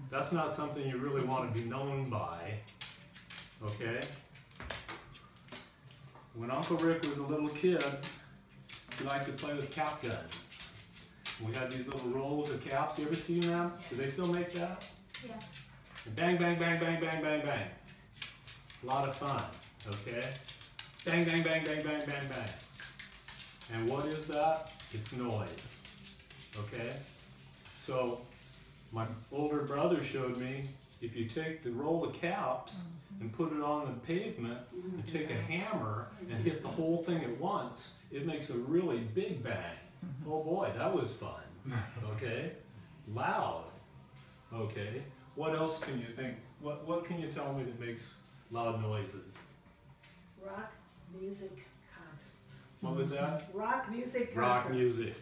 That's not something you really want to be known by, okay? When Uncle Rick was a little kid, he liked to play with cap guns. We had these little rolls of caps. You ever seen them? Do they still make that? Yeah. And bang, bang, bang, bang, bang, bang, bang. A lot of fun, okay? Bang, bang, bang, bang, bang, bang, bang. And what is that? It's noise, okay? So my older brother showed me if you take the roll of caps and put it on the pavement and take a hammer and hit the whole thing at once, it makes a really big bang. Oh boy, that was fun, okay? Loud, okay? What else can you think? What can you tell me that makes loud noises? Rock music concerts. What was that? Rock music concerts. Rock music.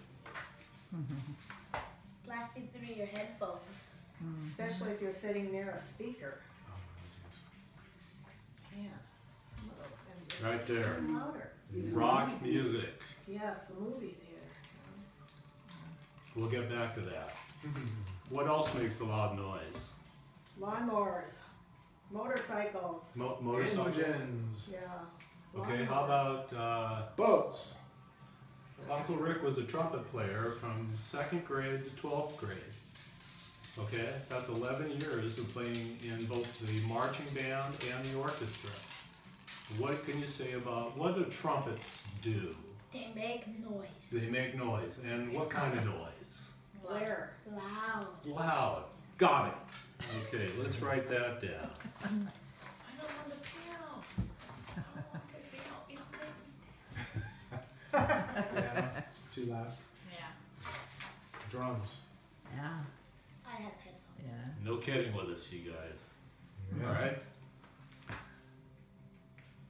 Blasting through your headphones. Especially if you're sitting near a speaker. Man, some of those Right there. and louder. Rock music. Yes, the movie theater. We'll get back to that. What else makes a loud noise? Lawnmowers, motorcycles. Motorcycles? Engines. Yeah. Okay, how about Boats. Uncle Rick was a trumpet player from 2nd grade to 12th grade. Okay, that's 11 years of playing in both the marching band and the orchestra. What can you say about, what do trumpets do? They make noise. They make noise. And what kind of noise? Blair. Loud. Loud. Got it. Okay, let's write that down. I don't want the piano. I don't want the piano. Yeah. Too loud. Yeah. Drums. Yeah. I have headphones. Yeah. No kidding with us, you guys. Yeah. All right.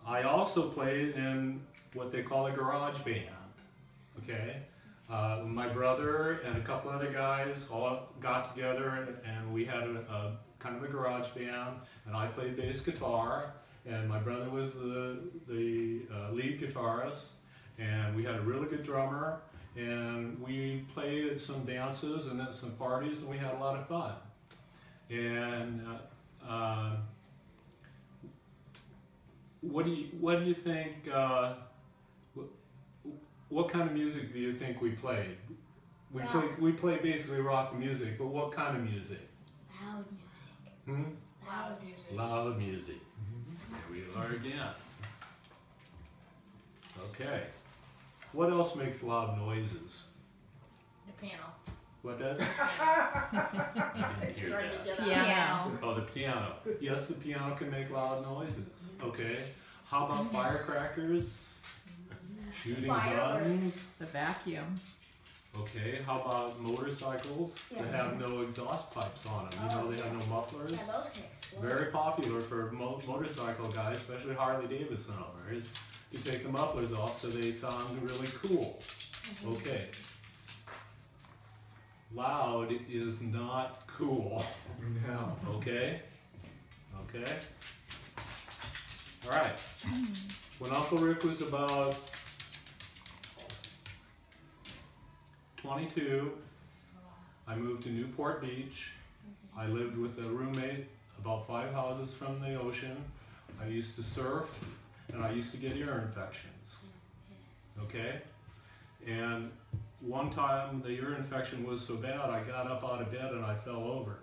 I also played in what they call a garage band. Okay. My brother and a couple other guys all got together and we had a kind of a garage band, and I played bass guitar, and my brother was the lead guitarist, and we had a really good drummer, and we played at some dances and at some parties, and we had a lot of fun. And what do you think? What kind of music do you think we played? We played basically rock music, but what kind of music? Loud music. Hmm? Loud music. Loud music. Here we are again. Okay. What else makes loud noises? The piano. What does? I didn't hear Starting to that. get out. Piano. Oh, the piano. Yes, the piano can make loud noises. Okay. How about firecrackers? Shooting Fireworks. guns? The vacuum. Okay. How about motorcycles that have no exhaust pipes on them? You know, they have no mufflers. Yeah, those can explode. Very popular for motorcycle guys, especially Harley Davidson owners, to take the mufflers off so they sound really cool. Okay. Loud is not cool. No. Okay? Okay? Alright. When Uncle Rick was about 22, I moved to Newport Beach. I lived with a roommate about 5 houses from the ocean. I used to surf, and I used to get ear infections. Okay? And one time the ear infection was so bad I got up out of bed and I fell over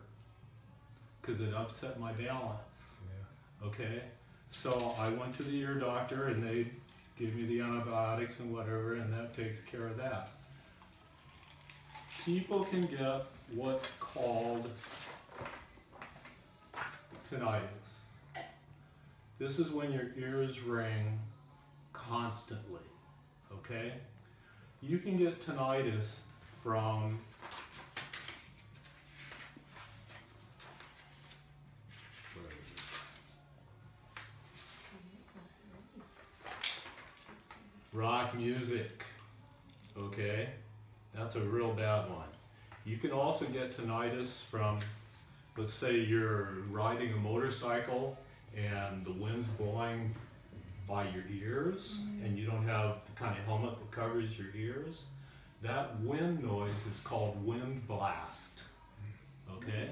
because it upset my balance. Yeah. Okay? So I went to the ear doctor and they gave me the antibiotics and whatever, and that takes care of that. People can get what's called tinnitus. This is when your ears ring constantly, okay? You can get tinnitus from rock music, okay? That's a real bad one. You can also get tinnitus from, let's say you're riding a motorcycle and the wind's blowing by your ears and you don't have the kind of helmet that covers your ears. That wind noise is called wind blast, okay?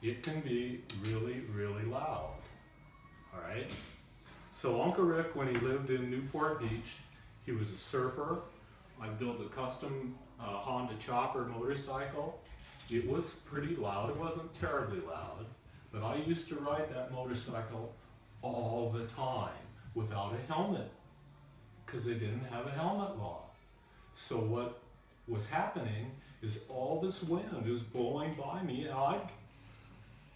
it can be really, really loud. All right? So Uncle Rick, when he lived in Newport Beach, he was a surfer. I built a custom Honda Chopper motorcycle. It was pretty loud. It wasn't terribly loud, but I used to ride that motorcycle all the time without a helmet because they didn't have a helmet law. So what was happening is all this wind is blowing by me, and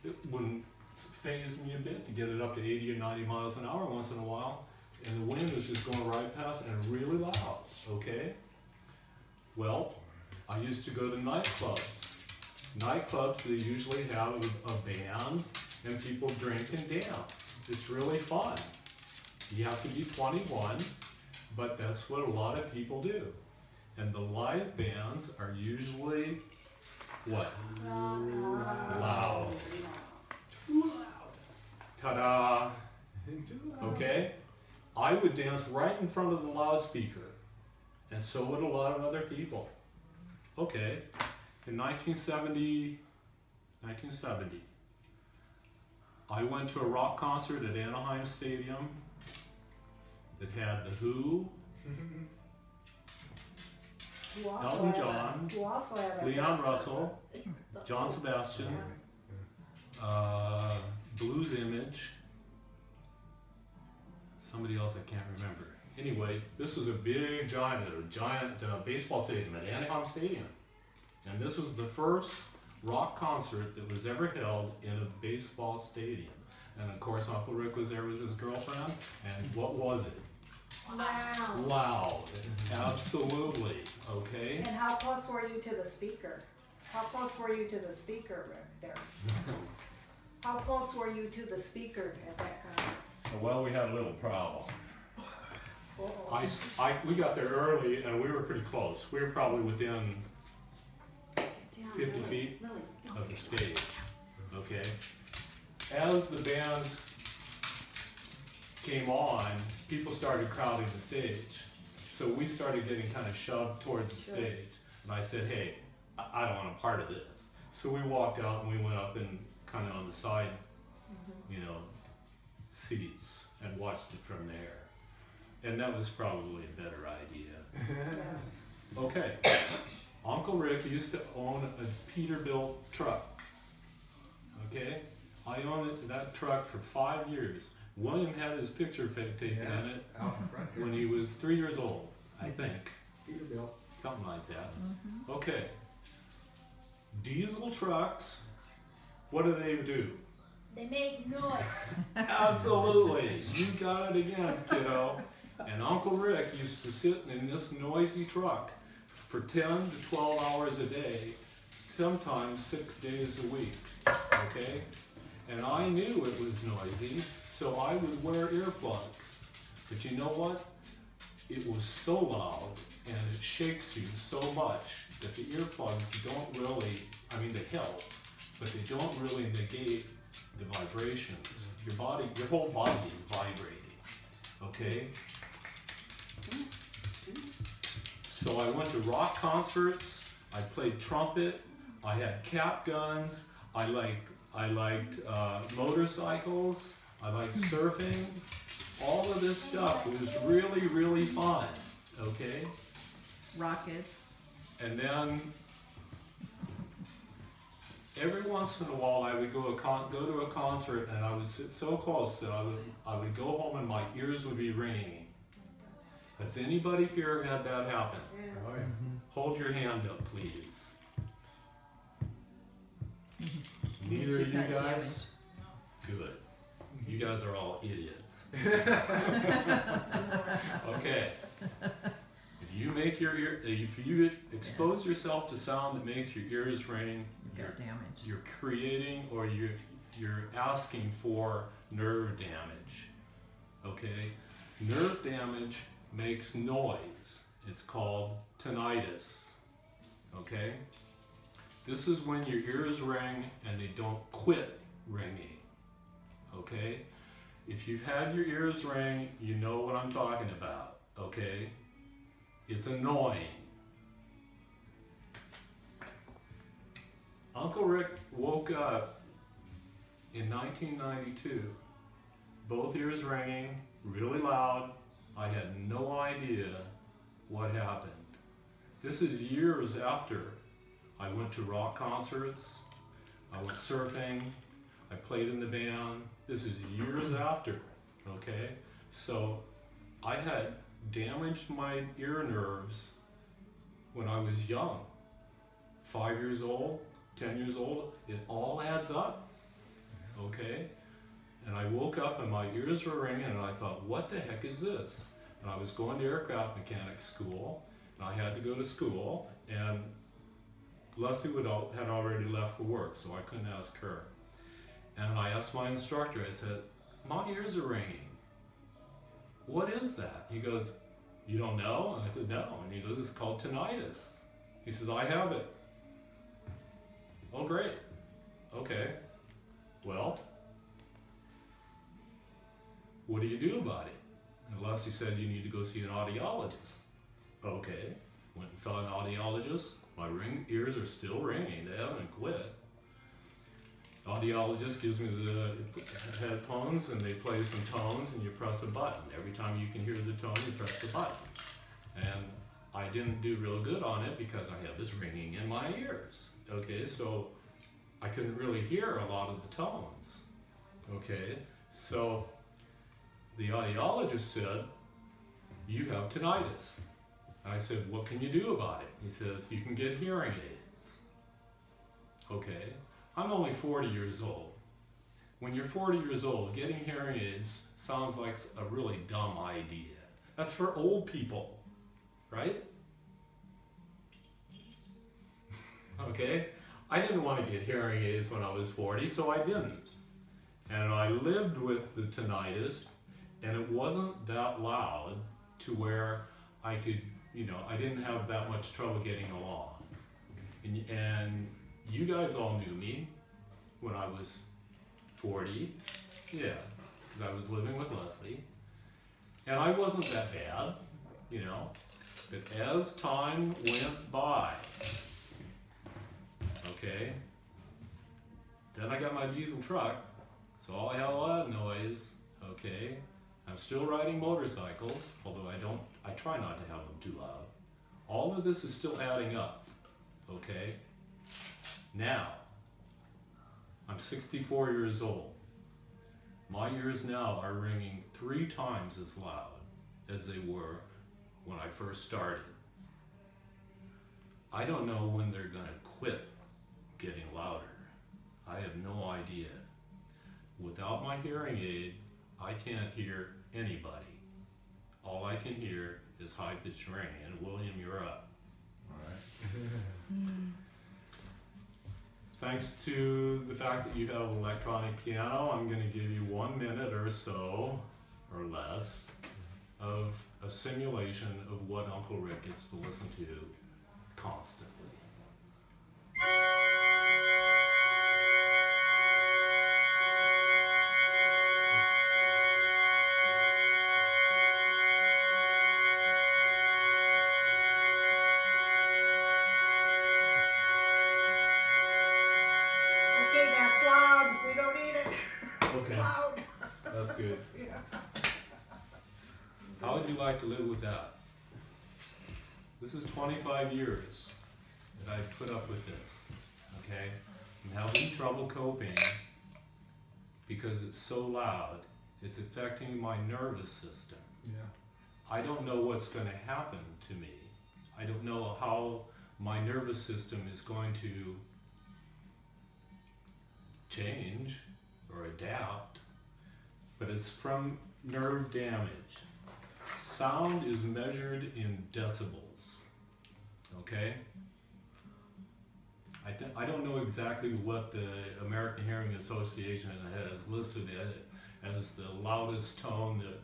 it wouldn't faze me a bit to get it up to 80 or 90 miles an hour once in a while, and the wind was just going right past and really loud, okay? Well, I used to go to nightclubs. Nightclubs, they usually have a band and people drink and dance. It's really fun. You have to be 21, but that's what a lot of people do. And the live bands are usually what? Loud. Ta-da! Okay? I would dance right in front of the loudspeaker, and so would a lot of other people. Okay, in 1970, I went to a rock concert at Anaheim Stadium that had The Who, Elton John, Leon Russell, John Sebastian, Blues Image, somebody else I can't remember. Anyway, this was a big giant baseball stadium at Anaheim Stadium. And this was the first rock concert that was ever held in a baseball stadium. And of course, Uncle Rick was there with his girlfriend. And what was it? Wow. Loud. Absolutely. Okay? And how close were you to the speaker? How close were you to the speaker, Rick, there? How close were you to the speaker at that concert? Well, we had a little problem. Uh-oh. We got there early and we were pretty close. We were probably within 50 feet of the stage, okay? As the bands came on, people started crowding the stage. So we started getting kind of shoved towards the stage. And I said, hey, I don't want a part of this. So we walked out and we went up and kind of on the side, you know, seats and watched it from there. And that was probably a better idea. Okay. Uncle Rick used to own a Peterbilt truck. Okay? I owned that truck for 5 years. William had his picture taken in it Out in front here. when he was 3 years old, I think. Peterbilt. Something like that. Okay. Diesel trucks, what do they do? They make noise. Absolutely. You got it again, kiddo. And Uncle Rick used to sit in this noisy truck for 10 to 12 hours a day, sometimes 6 days a week, okay? And I knew it was noisy, so I would wear earplugs. But you know what? It was so loud and it shakes you so much that the earplugs don't really, I mean they help, but they don't really negate the vibrations. Your whole body is vibrating, okay? So I went to rock concerts, I played trumpet, I had cap guns, I liked motorcycles, I liked surfing. All of this stuff was really, really fun, okay? Rockets. And then every once in a while I would go to a concert and I would sit so close that I would go home and my ears would be ringing. Has anybody here had that happen? Yes. Oh, yeah. Hold your hand up, please. Means Neither you've of you had guys? Good. You guys are all idiots. Okay. If you expose yourself to sound that makes your ears ring, You've got damage. you're creating or you're asking for nerve damage. Okay? Nerve damage makes noise. It's called tinnitus. Okay? This is when your ears ring and they don't quit ringing. Okay? If you've had your ears ring, you know what I'm talking about. Okay? It's annoying. Uncle Rick woke up in 1992. Both ears ringing, really loud. I had no idea what happened. This is years after I went to rock concerts, I went surfing, I played in the band. This is years after, okay? So I had damaged my ear nerves when I was young. 5 years old, 10 years old, it all adds up, okay? And I woke up and my ears were ringing and I thought, what the heck is this? And I was going to aircraft mechanics school and I had to go to school, and Leslie had already left for work, so I couldn't ask her. And I asked my instructor, I said, my ears are ringing. What is that? He goes, you don't know? And I said, no. And he goes, it's called tinnitus. He says, I have it. Oh, great. Okay. Well, what do you do about it? And Leslie said, you need to go see an audiologist. Okay. Went and saw an audiologist. My ears are still ringing. They haven't quit. Audiologist gives me the headphones and they play some tones and you press a button. Every time you can hear the tone, you press the button. And I didn't do real good on it because I have this ringing in my ears. Okay, so I couldn't really hear a lot of the tones. Okay, so the audiologist said, you have tinnitus. And I said, what can you do about it? He says, you can get hearing aids. Okay. I'm only 40 years old. When you're 40 years old, getting hearing aids sounds like a really dumb idea. That's for old people, right? Okay? I didn't want to get hearing aids when I was 40, so I didn't. And I lived with the tinnitus, and it wasn't that loud to where I could, I didn't have that much trouble getting along. And you guys all knew me when I was 40, yeah, because I was living with Leslie. And I wasn't that bad, but as time went by, okay, then I got my diesel truck, so I had a lot of noise, okay. I'm still riding motorcycles, although I try not to have them too loud. All of this is still adding up, okay. Now, I'm 64 years old. My ears now are ringing 3 times as loud as they were when I first started. I don't know when they're gonna quit getting louder. I have no idea. Without my hearing aid, I can't hear anybody. All I can hear is high-pitched ringing. And William, you're up. All right. Thanks to the fact that you have an electronic piano, I'm going to give you 1 minute or so, or less, of a simulation of what Uncle Rick gets to listen to constantly. That's good. Yeah. How would you like to live with that? This is 25 years that I've put up with this, okay? I'm having trouble coping because it's so loud. It's affecting my nervous system. Yeah. I don't know what's going to happen to me. I don't know how my nervous system is going to change or adapt. But it's from nerve damage. Sound is measured in decibels, okay? I don't know exactly what the American Hearing Association has listed as the loudest tone that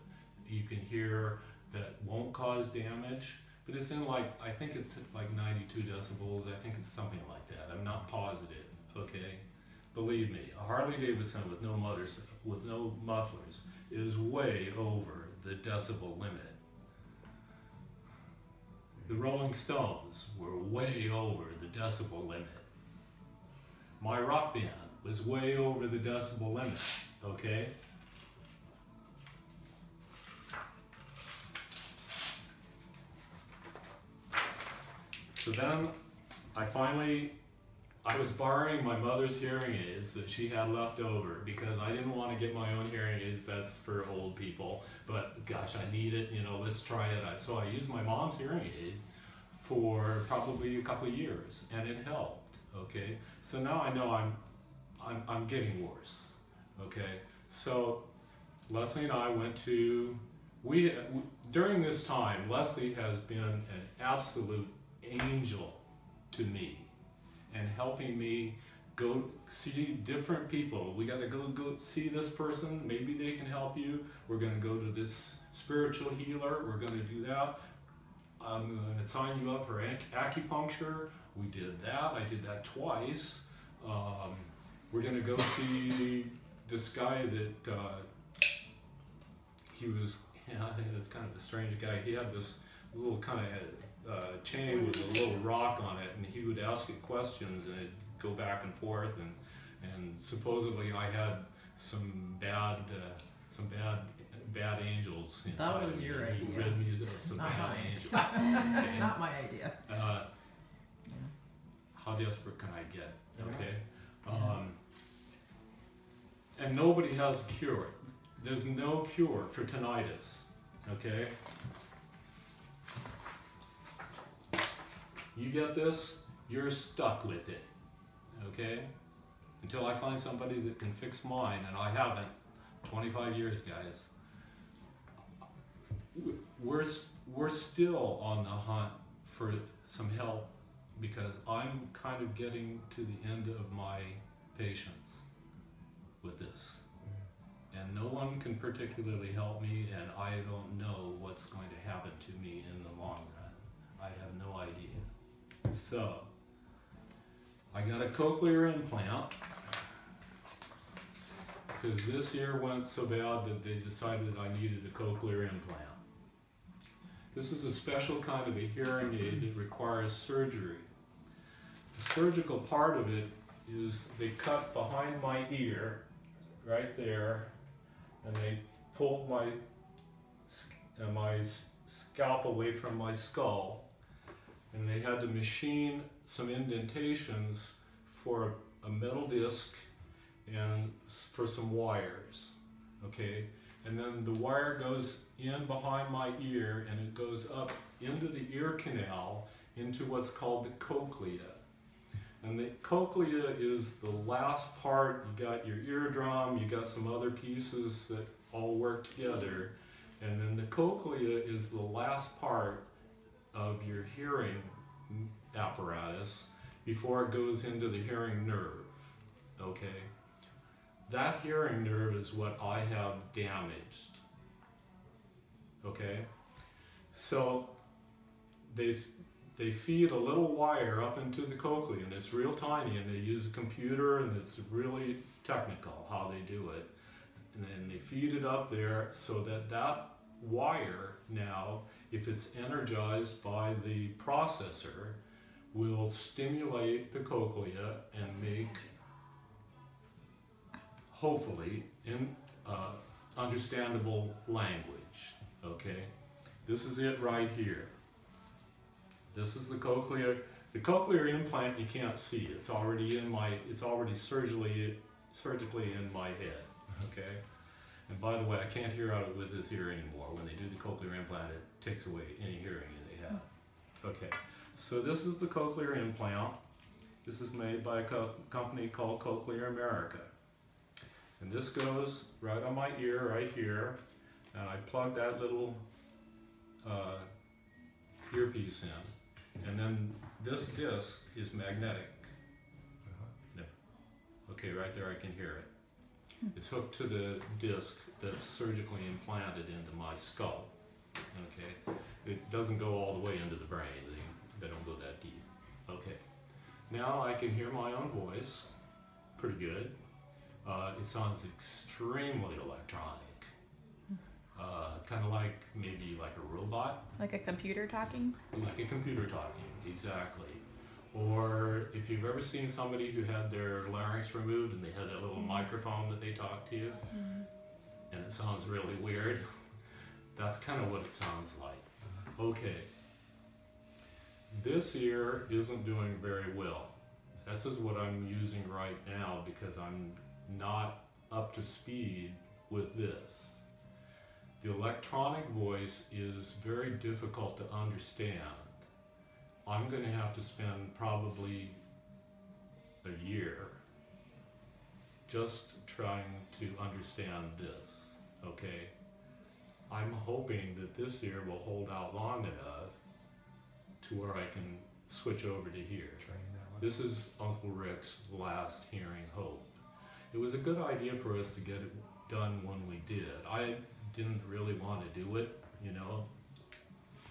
you can hear that won't cause damage, but it's in I think it's like 92 decibels, I think it's something like that. I'm not positive, okay? Believe me, a Harley Davidson with no mufflers is way over the decibel limit. The Rolling Stones were way over the decibel limit. My rock band was way over the decibel limit, okay? So then I was borrowing my mother's hearing aids that she had left over because I didn't want to get my own hearing aids, that's for old people, but gosh, I need it, you know, let's try it. So I used my mom's hearing aid for probably a couple of years, and it helped, okay? So now I know I'm getting worse, okay? So Leslie and I went to, during this time, Leslie has been an absolute angel to me and helping me go see different people. We gotta go see this person, maybe they can help you. We're gonna go to this spiritual healer, we're gonna do that. I'm gonna sign you up for acupuncture. We did that, I did that twice. We're gonna go see this guy that, he was, yeah, it's kind of a strange guy. He had this little kind of chain with a little rock on it, and he would ask it questions, and it'd go back and forth, and supposedly I had some bad angels inside. That was me. your He idea. rid me of some Not bad mine. angels. Okay? Not my idea. How desperate can I get? Okay. Yeah. And nobody has a cure. There's no cure for tinnitus. Okay. You get this, you're stuck with it, okay? Until I find somebody that can fix mine, and I haven't. 25 years, guys. We're still on the hunt for some help because I'm kind of getting to the end of my patience with this. And no one can particularly help me, and I don't know what's going to happen to me in the long run. I have no idea. So, I got a cochlear implant because this ear went so bad that they decided I needed a cochlear implant. This is a special kind of a hearing aid that requires surgery. The surgical part of it is they cut behind my ear, right there, and they pulled my scalp away from my skull. And they had to machine some indentations for a metal disc and for some wires, okay? And then the wire goes in behind my ear and it goes up into the ear canal into what's called the cochlea. And the cochlea is the last part. You got your eardrum, you got some other pieces that all work together. And then the cochlea is the last part of your hearing apparatus before it goes into the hearing nerve, okay? That hearing nerve is what I have damaged, okay? So they feed a little wire up into the cochlea, and it's real tiny, and they use a computer, and it's really technical how they do it. And then they feed it up there so that that wire now, if it's energized by the processor, will stimulate the cochlea and make, hopefully, understandable language, okay? This is it right here. This is the cochlea. The cochlear implant you can't see. It's already surgically in my head, okay? And by the way, I can't hear out of it with this ear anymore. When they do the cochlear implant, it takes away any hearing they have. Okay, so this is the cochlear implant. This is made by a company called Cochlear America. And this goes right on my ear, right here. And I plug that little earpiece in. And then this disc is magnetic. Okay, right there I can hear it. It's hooked to the disc that's surgically implanted into my skull. Okay, it doesn't go all the way into the brain. They don't go that deep. Okay, now I can hear my own voice pretty good. It sounds extremely electronic, kind of like maybe like a robot. Like a computer talking? Like a computer talking, exactly. Or if you've ever seen somebody who had their larynx removed and they had that little microphone that they talk to you, and it sounds really weird, that's kind of what it sounds like. Okay. This ear isn't doing very well. This is what I'm using right now because I'm not up to speed with this. The electronic voice is very difficult to understand. I'm going to have to spend probably a year just trying to understand this, okay? I'm hoping that this ear will hold out long enough to where I can switch over to here. This is Uncle Rick's last hearing hope. It was a good idea for us to get it done when we did. I didn't really want to do it, you know.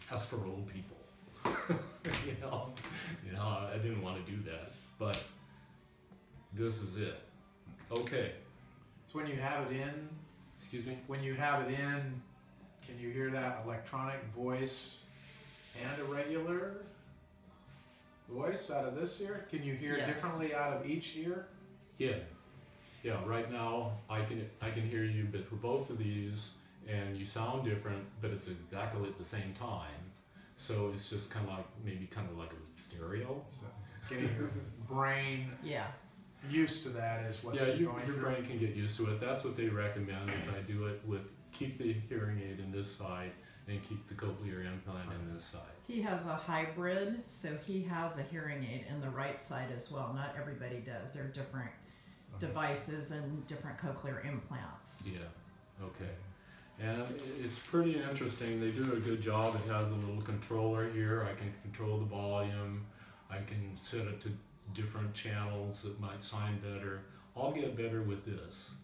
That's for old people. you know, I didn't want to do that, but this is it. Okay. So when you have it in, Excuse me? when you have it in, can you hear that electronic voice and a regular voice out of this ear? Can you hear Yes. differently out of each ear? Yeah. Yeah, right now I can hear you, but for both of these, and you sound different, but it's exactly at the same time. So it's just kind of like a stereo. So getting your brain Yeah. used to that is what Yeah, you're your going through. brain can get used to it. That's what they recommend is I do it with keep the hearing aid in this side and keep the cochlear implant in this side. He has a hybrid, so he has a hearing aid in the right side as well. Not everybody does. They're different devices and different cochlear implants. Yeah, okay. And it's pretty interesting. They do a good job. It has a little controller here. I can control the volume. I can set it to different channels that might sound better. I'll get better with this.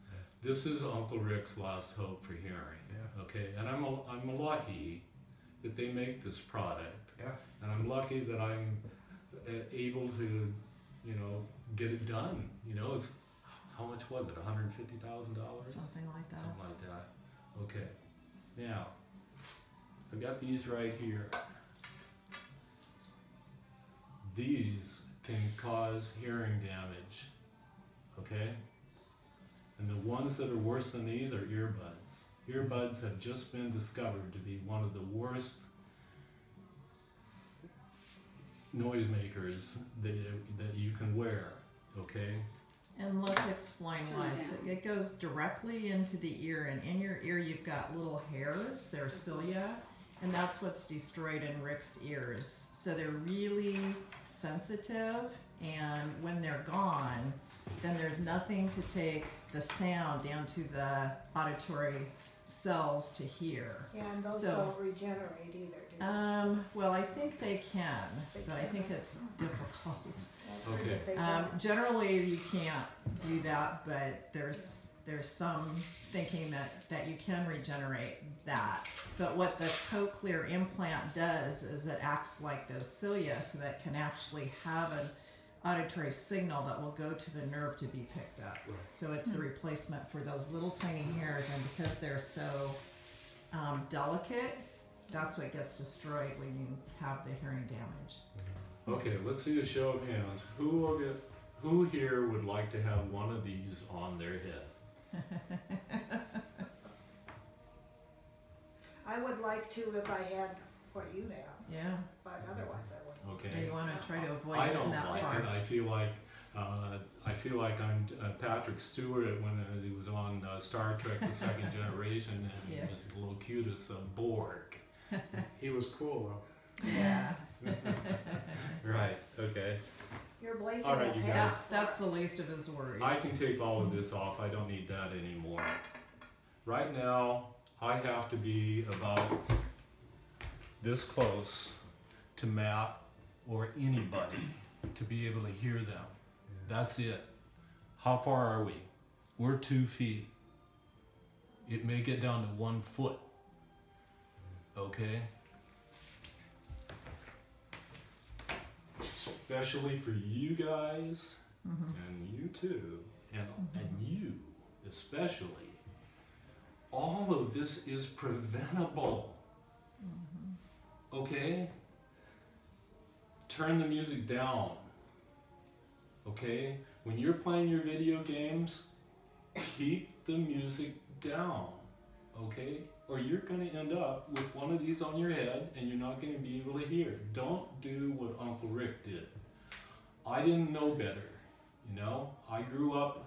This is Uncle Rick's last hope for hearing. Yeah. Okay, and I'm lucky that they make this product. Yeah. And I'm lucky that I'm able to, get it done. It's how much was it? $150,000? Something like that. Something like that. Okay. Now, I've got these right here. These can cause hearing damage. Okay? And the ones that are worse than these are earbuds. Earbuds have just been discovered to be one of the worst noisemakers that you can wear. Okay? And let's explain why. So it goes directly into the ear, and in your ear you've got little hairs, they're cilia, and that's what's destroyed in Rick's ears. So they're really sensitive, and when they're gone, then there's nothing to take the sound down to the auditory cells to hear. Yeah, and those So- don't regenerate either, do they? Well, I think they can, They but I can. think it's difficult. I've heard Okay. that they don't. Generally, you can't do that, but there's some thinking that you can regenerate that. But what the cochlear implant does is it acts like those cilia, so that it can actually have an auditory signal that will go to the nerve to be picked up. Right. So it's the replacement for those little tiny hairs, and because they're so delicate, that's what gets destroyed when you have the hearing damage. Okay, let's see a show of hands. Who here would like to have one of these on their head? I would like to if I had what you have, Yeah. but otherwise I wouldn't. Do Okay. you want to try to avoid I getting don't that like far? it. I feel like I'm Patrick Stewart when he was on Star Trek: The Second Generation, and Yeah. he was the Locutus of Borg. He was cool Yeah. Right. Okay. You're blazing All right, a you path That's for the us. least of his worries. I can take all of this off. I don't need that anymore. Right now, I have to be about this close to Matt or anybody to be able to hear them. That's it. How far are we? We're 2 feet. It may get down to 1 foot. Okay? Especially for you guys, and you too, and you especially. All of this is preventable. Okay? Turn the music down. Okay? When you're playing your video games, keep the music down. Okay? Or you're going to end up with one of these on your head and you're not going to be able to hear. Don't do what Uncle Rick did. I didn't know better. You know, I grew up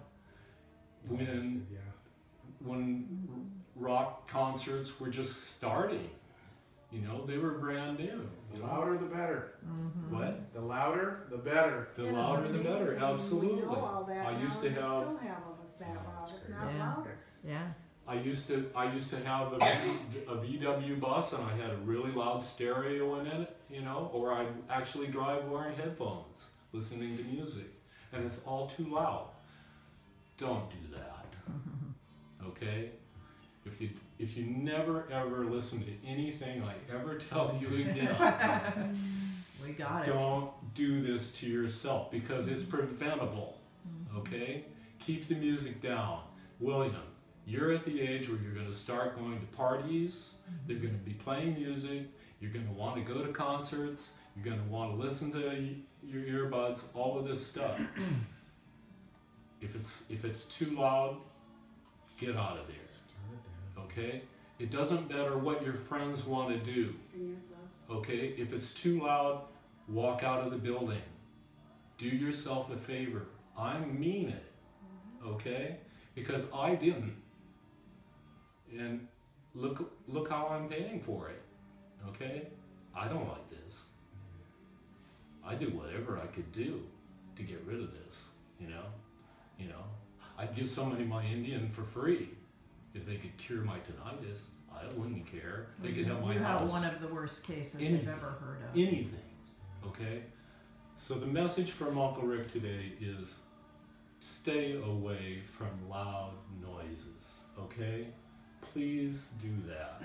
when rock concerts were just starting. You know, they were brand new. The louder the better. Mm-hmm. What? The louder the better. The And louder it's the better, amazing. absolutely. We know all that I now, used to and they have still have us that loud, if not Yeah. louder. Yeah. I used to have a VW bus and I had a really loud stereo in it, you know, or I'd actually drive wearing headphones, listening to music, and it's all too loud. Don't do that. Okay? If you never ever listen to anything I ever tell you again, We got it. don't do this to yourself because it's preventable. Okay? Keep the music down. William, you're at the age where you're going to start going to parties, they're going to be playing music, you're going to want to go to concerts, you're going to want to listen to your earbuds, all of this stuff. If it's too loud, get out of there. Okay? It doesn't matter what your friends want to do. Okay? If it's too loud, walk out of the building. Do yourself a favor. I mean it. Okay? Because I didn't. And look how I'm paying for it. Okay? I don't like this. I do whatever I could do to get rid of this, you know? You know, I'd give somebody my Indian for free if they could cure my tinnitus. I wouldn't care. They could have my You house. have one of the worst cases Anything. I've ever heard of. Anything. Okay? So the message from Uncle Rick today is stay away from loud noises. Okay? Please do that.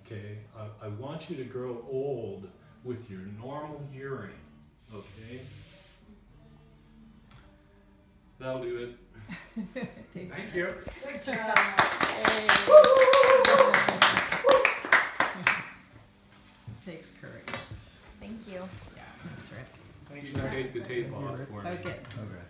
Okay? I want you to grow old with your normal hearing. Okay? That'll do it. Thanks. Thank you. Good job. Takes courage. Thank you. Yeah, that's right. Thanks, You can Rick. take the tape off for me. Okay. Okay.